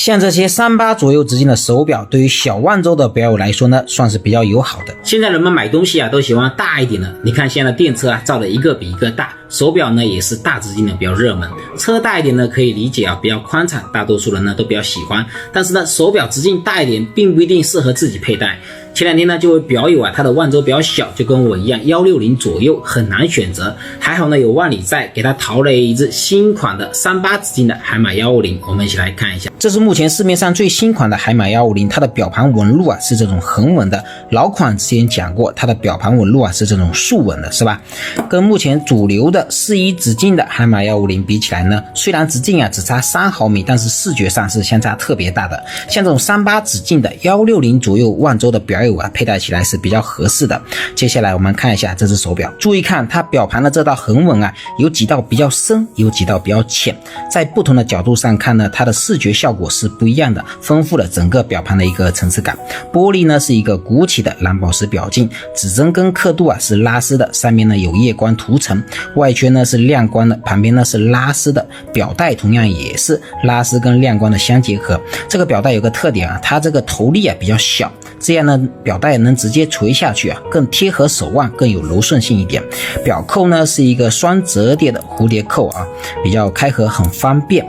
像这些38左右直径的手表，对于小腕周的表友来说呢，算是比较友好的。现在人们买东西啊，都喜欢大一点的。你看现在电车啊，造的一个比一个大，手表呢也是大直径的比较热门。车大一点呢，可以理解啊，比较宽敞，大多数人呢都比较喜欢。但是呢，手表直径大一点，并不一定适合自己佩戴。前两天呢，就有表友啊，他的腕周比较小，就跟我一样160左右，很难选择。还好呢，有万里在给他淘了一只新款的38直径的海马150，我们一起来看一下。这是目前市面上最新款的海马150，它的表盘纹路啊是这种横纹的，老款之前讲过，它的表盘纹路啊是这种竖纹的，是吧？跟目前主流的41直径的海马150比起来呢，虽然直径啊只差3毫米，但是视觉上是相差特别大的。像这种38直径的160左右腕周的表友啊，佩戴起来是比较合适的。接下来我们看一下这只手表，注意看它表盘的这道横纹啊，有几道比较深，有几道比较浅，在不同的角度上看呢，它的视觉效果是不一样的，丰富了整个表盘的一个层次感。玻璃呢是一个鼓起的蓝宝石表径，指针跟刻度啊是拉丝的，上面呢有夜光涂层，外圈呢是亮光的，旁边呢是拉丝的，表带同样也是拉丝跟亮光的相结合。这个表带有个特点啊，它这个头力啊比较小，这样呢表带能直接垂下去啊，更贴合手腕，更有柔顺性一点。表扣呢是一个双折叠的蝴蝶扣啊，比较开合很方便。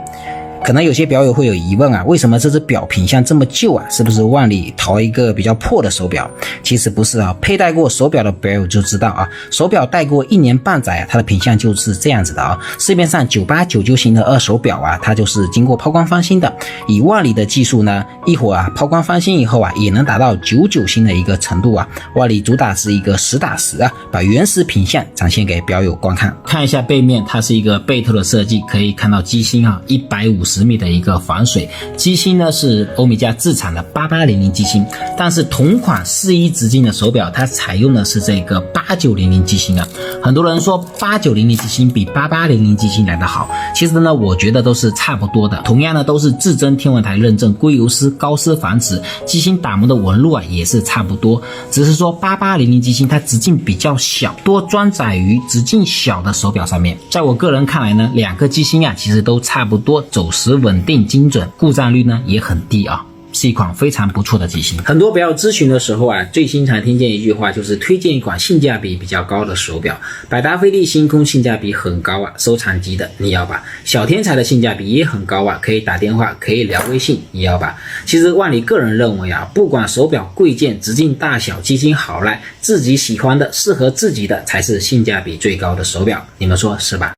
可能有些表友会有疑问啊，为什么这只表品相这么旧啊？是不是万里淘一个比较破的手表？其实不是啊，佩戴过手表的表友就知道啊，手表戴过1年半载啊，它的品相就是这样子的啊。市面上98、99型的二手表啊，它就是经过抛光翻新的。以万里的技术呢，一会儿啊抛光翻新以后啊，也能达到99型的一个程度啊。万里主打是一个实打实啊，把原始品相展现给表友观看。看一下背面，它是一个背透的设计，可以看到机芯啊，150米的一个防水，机芯呢是欧米茄自产的8800机芯，但是同款41直径的手表它采用的是这个8900机芯啊。很多人说8900机芯比8800机芯来得好，其实呢我觉得都是差不多的，同样呢都是至臻天文台认证，硅油丝高丝防止，机芯打磨的纹路啊也是差不多，只是说8800机芯它直径比较小，多装载于直径小的手表上面。在我个人看来呢，两个机芯啊其实都差不多，走时稳定精准，故障率呢也很低啊，是一款非常不错的机芯。很多表友咨询的时候啊，最经常听见一句话，就是推荐一款性价比比较高的手表。百达翡丽星空性价比很高啊，收藏级的你要吧？小天才的性价比也很高啊，可以打电话，可以聊微信，你要吧？其实万里个人认为啊，不管手表贵贱、直径大小、机芯好赖，自己喜欢的、适合自己的才是性价比最高的手表，你们说是吧？